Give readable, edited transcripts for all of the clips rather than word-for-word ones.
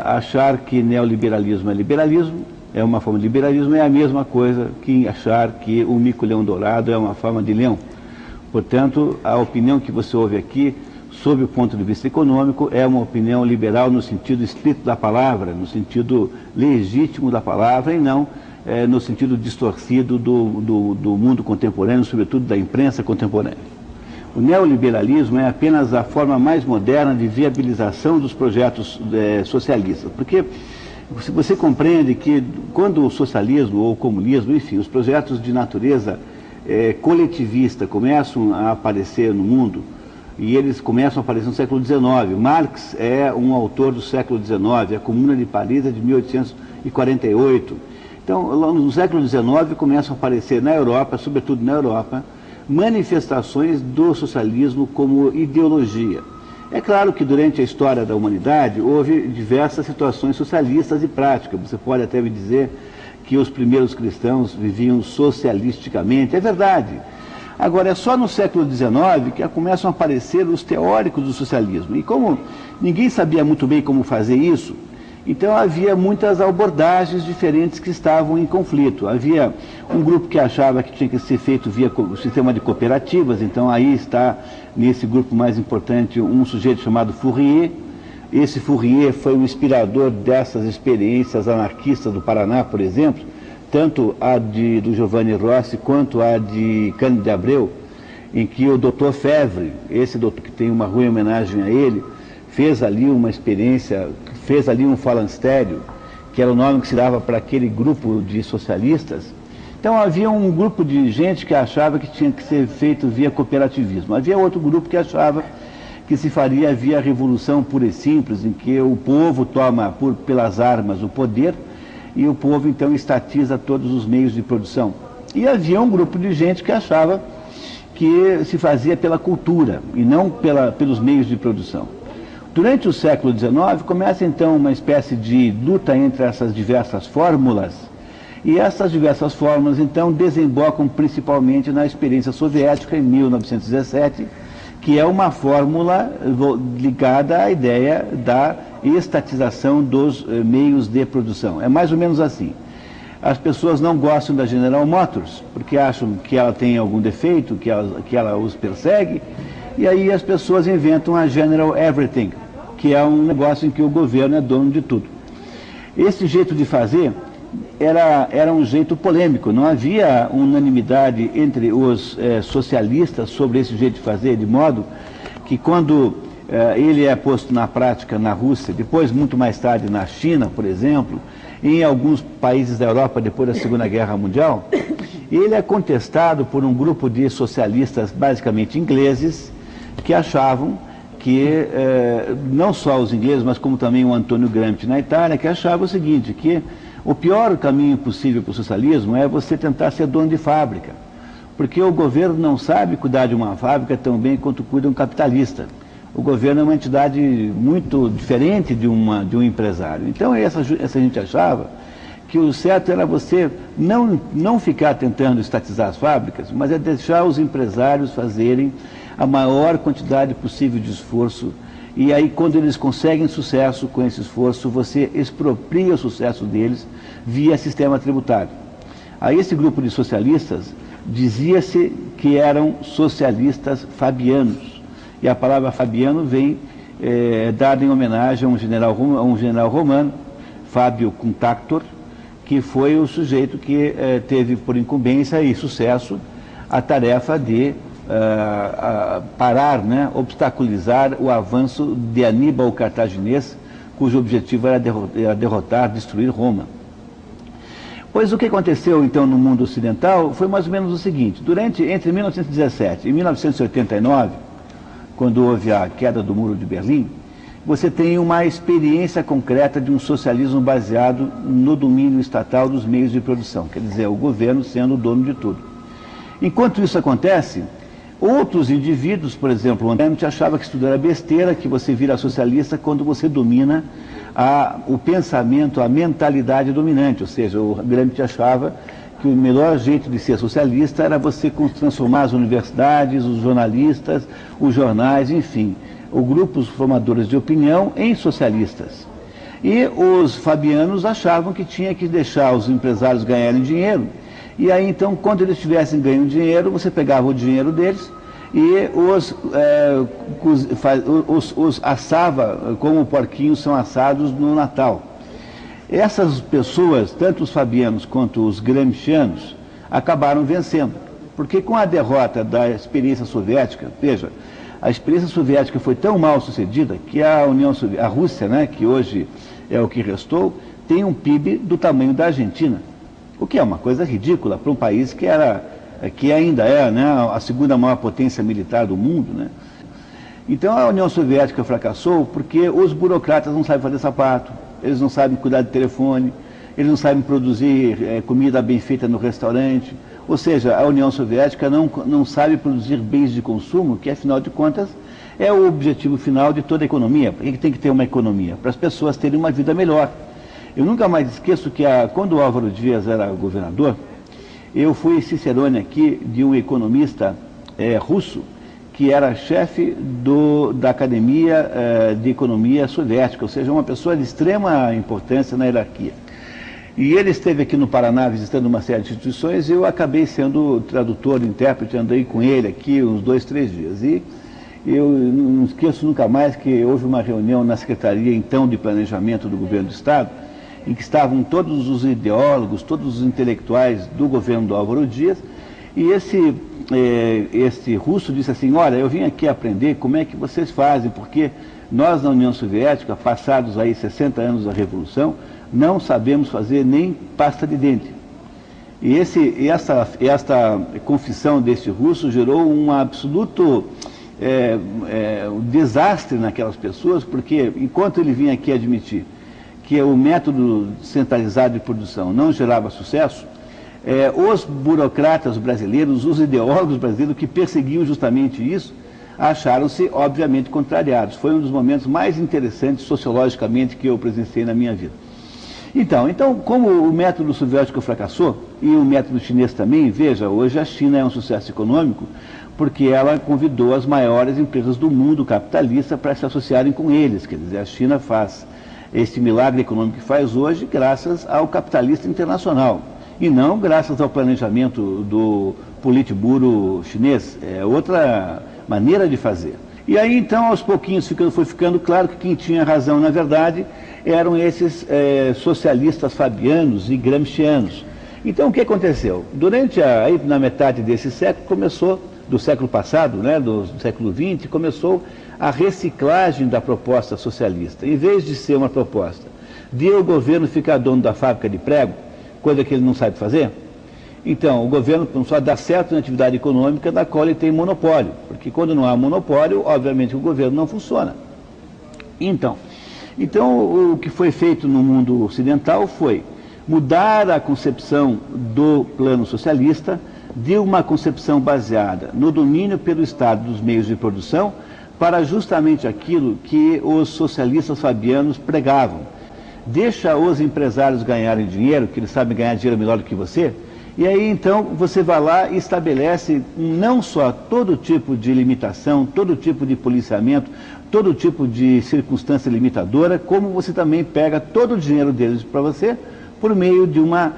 achar que neoliberalismo é liberalismo, é uma forma de liberalismo, é a mesma coisa que achar que o mico-leão dourado é uma forma de leão. Portanto, a opinião que você ouve aqui, sob o ponto de vista econômico, é uma opinião liberal no sentido estrito da palavra, no sentido legítimo da palavra, e não no sentido distorcido do mundo contemporâneo, sobretudo da imprensa contemporânea. O neoliberalismo é apenas a forma mais moderna de viabilização dos projetos socialistas, porque você compreende que quando o socialismo ou o comunismo, enfim, os projetos de natureza coletivista começam a aparecer no mundo, e eles começam a aparecer no século XIX. Marx é um autor do século XIX, a Comuna de Paris é de 1848. Então, no século XIX começam a aparecer na Europa, sobretudo na Europa, manifestações do socialismo como ideologia. É claro que durante a história da humanidade houve diversas situações socialistas e práticas. Você pode até me dizer que os primeiros cristãos viviam socialisticamente, é verdade. Agora, é só no século XIX que começam a aparecer os teóricos do socialismo. E como ninguém sabia muito bem como fazer isso, então havia muitas abordagens diferentes que estavam em conflito. Havia um grupo que achava que tinha que ser feito via o sistema de cooperativas, então aí está, nesse grupo mais importante, um sujeito chamado Fourier. Esse Fourier foi o inspirador dessas experiências anarquistas do Paraná, por exemplo, tanto a do Giovanni Rossi quanto a de Cândido de Abreu, em que o Dr. Fevre, esse doutor que tem uma ruim homenagem a ele, fez ali uma experiência, fez ali um falanstério, que era o nome que se dava para aquele grupo de socialistas. Então havia um grupo de gente que achava que tinha que ser feito via cooperativismo. Havia outro grupo que achava que se faria via revolução pura e simples, em que o povo toma pelas armas o poder e o povo então estatiza todos os meios de produção. E havia um grupo de gente que achava que se fazia pela cultura e não pelos meios de produção. Durante o século XIX começa então uma espécie de luta entre essas diversas fórmulas, e essas diversas fórmulas então desembocam principalmente na experiência soviética em 1917, que é uma fórmula ligada à ideia da estatização dos meios de produção. É mais ou menos assim. As pessoas não gostam da General Motors, porque acham que ela tem algum defeito, que ela os persegue, e aí as pessoas inventam a General Everything, que é um negócio em que o governo é dono de tudo. Esse jeito de fazer era um jeito polêmico, não havia unanimidade entre os socialistas sobre esse jeito de fazer, de modo que quando ele é posto na prática na Rússia, depois muito mais tarde na China, por exemplo, em alguns países da Europa depois da Segunda Guerra Mundial, ele é contestado por um grupo de socialistas basicamente ingleses que achavam que, não só os ingleses, mas como também o Antônio Gramsci na Itália, que achava o seguinte, que o pior caminho possível para o socialismo é você tentar ser dono de fábrica, porque o governo não sabe cuidar de uma fábrica tão bem quanto cuida um capitalista. O governo é uma entidade muito diferente de um empresário. Então essa gente achava que o certo era você não ficar tentando estatizar as fábricas, mas é deixar os empresários fazerem a maior quantidade possível de esforço, e aí quando eles conseguem sucesso com esse esforço, você expropria o sucesso deles via sistema tributário. A esse grupo de socialistas dizia-se que eram socialistas fabianos, e a palavra fabiano vem dada em homenagem a um general romano, Fábio Cunctátor, que foi o sujeito que teve por incumbência e sucesso a tarefa de parar, obstaculizar o avanço de Aníbal Cartaginês, cujo objetivo era derrotar, destruir Roma. Pois o que aconteceu então no mundo ocidental foi mais ou menos o seguinte: entre 1917 e 1989, quando houve a queda do Muro de Berlim, você tem uma experiência concreta de um socialismo baseado no domínio estatal dos meios de produção, quer dizer, o governo sendo o dono de tudo. Enquanto isso acontece, outros indivíduos, por exemplo, o Gramsci achava que tudo era besteira, que você vira socialista quando você domina o pensamento, a mentalidade dominante, ou seja, o Gramsci achava que o melhor jeito de ser socialista era você transformar as universidades, os jornalistas, os jornais, enfim, os grupos formadores de opinião em socialistas. E os fabianos achavam que tinha que deixar os empresários ganharem dinheiro. E aí, então, quando eles tivessem ganho dinheiro, você pegava o dinheiro deles e os assava como porquinhos são assados no Natal. Essas pessoas, tanto os fabianos quanto os gramscianos, acabaram vencendo. Porque com a derrota da experiência soviética, veja, a experiência soviética foi tão mal sucedida que a Rússia, né, que hoje é o que restou, tem um PIB do tamanho da Argentina. O que é uma coisa ridícula para um país que ainda é, né, a segunda maior potência militar do mundo, né? Então a União Soviética fracassou porque os burocratas não sabem fazer sapato, eles não sabem cuidar de telefone, eles não sabem produzir comida bem feita no restaurante. Ou seja, a União Soviética não sabe produzir bens de consumo, que afinal de contas é o objetivo final de toda a economia. Por que tem que ter uma economia? Para as pessoas terem uma vida melhor. Eu nunca mais esqueço que quando o Álvaro Dias era governador, eu fui cicerone aqui de um economista russo, que era chefe da Academia de Economia Soviética, ou seja, uma pessoa de extrema importância na hierarquia. E ele esteve aqui no Paraná visitando uma série de instituições e eu acabei sendo tradutor, intérprete, andei com ele aqui uns 2, 3 dias. E eu não esqueço nunca mais que houve uma reunião na Secretaria, então, de Planejamento do Governo do Estado, em que estavam todos os ideólogos, todos os intelectuais do governo do Álvaro Dias, e esse russo disse assim: olha, eu vim aqui aprender como é que vocês fazem, porque nós na União Soviética, passados aí 60 anos da Revolução, não sabemos fazer nem pasta de dente. E esta confissão desse russo gerou um absoluto desastre naquelas pessoas, porque enquanto ele vinha aqui admitir que o método centralizado de produção não gerava sucesso, os burocratas brasileiros, os ideólogos brasileiros que perseguiam justamente isso, acharam-se, obviamente, contrariados. Foi um dos momentos mais interessantes sociologicamente que eu presenciei na minha vida. Então, como o método soviético fracassou, e o método chinês também, veja, hoje a China é um sucesso econômico, porque ela convidou as maiores empresas do mundo capitalista para se associarem com eles. Quer dizer, a China faz esse milagre econômico que faz hoje graças ao capitalista internacional, e não graças ao planejamento do Politburo chinês. É outra maneira de fazer. E aí, então, aos pouquinhos foi ficando claro que quem tinha razão, na verdade, eram esses socialistas fabianos e gramscianos. Então, o que aconteceu? Aí, na metade desse século, do século passado, né, do século XX, começou a reciclagem da proposta socialista. Em vez de ser uma proposta de o governo ficar dono da fábrica de prego, coisa que ele não sabe fazer, então o governo só dá certo na atividade econômica da qual ele tem monopólio, porque quando não há monopólio, obviamente o governo não funciona. Então, o que foi feito no mundo ocidental foi mudar a concepção do plano socialista de uma concepção baseada no domínio pelo Estado dos meios de produção para justamente aquilo que os socialistas fabianos pregavam. Deixa os empresários ganharem dinheiro, que eles sabem ganhar dinheiro melhor do que você, e aí então você vai lá e estabelece não só todo tipo de limitação, todo tipo de policiamento, todo tipo de circunstância limitadora, como você também pega todo o dinheiro deles para você por meio de uma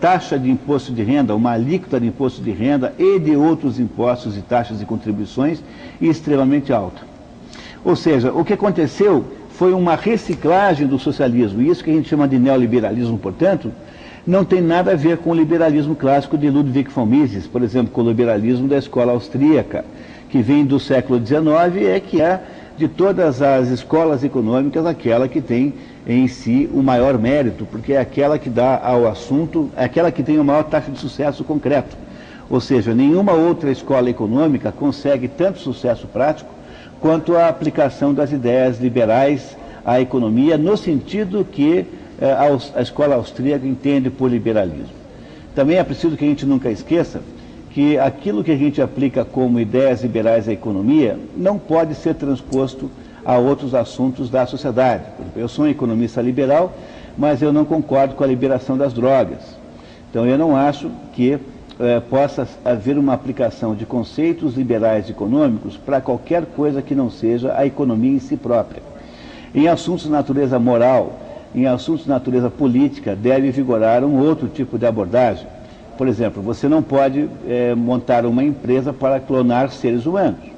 taxa de imposto de renda, uma alíquota de imposto de renda e de outros impostos e taxas e contribuições extremamente alta. Ou seja, o que aconteceu foi uma reciclagem do socialismo, e isso que a gente chama de neoliberalismo, portanto, não tem nada a ver com o liberalismo clássico de Ludwig von Mises, por exemplo, com o liberalismo da escola austríaca, que vem do século XIX, que é de todas as escolas econômicas aquela que tem em si o maior mérito, porque é aquela que dá ao assunto, é aquela que tem a maior taxa de sucesso concreto. Ou seja, nenhuma outra escola econômica consegue tanto sucesso prático quanto a aplicação das ideias liberais à economia, no sentido que a escola austríaca entende por liberalismo. Também é preciso que a gente nunca esqueça que aquilo que a gente aplica como ideias liberais à economia não pode ser transposto a outros assuntos da sociedade. Eu sou um economista liberal, mas eu não concordo com a liberação das drogas. Então eu não acho que possa haver uma aplicação de conceitos liberais econômicos para qualquer coisa que não seja a economia em si própria. Em assuntos de natureza moral, em assuntos de natureza política, deve vigorar um outro tipo de abordagem. Por exemplo, você não pode montar uma empresa para clonar seres humanos.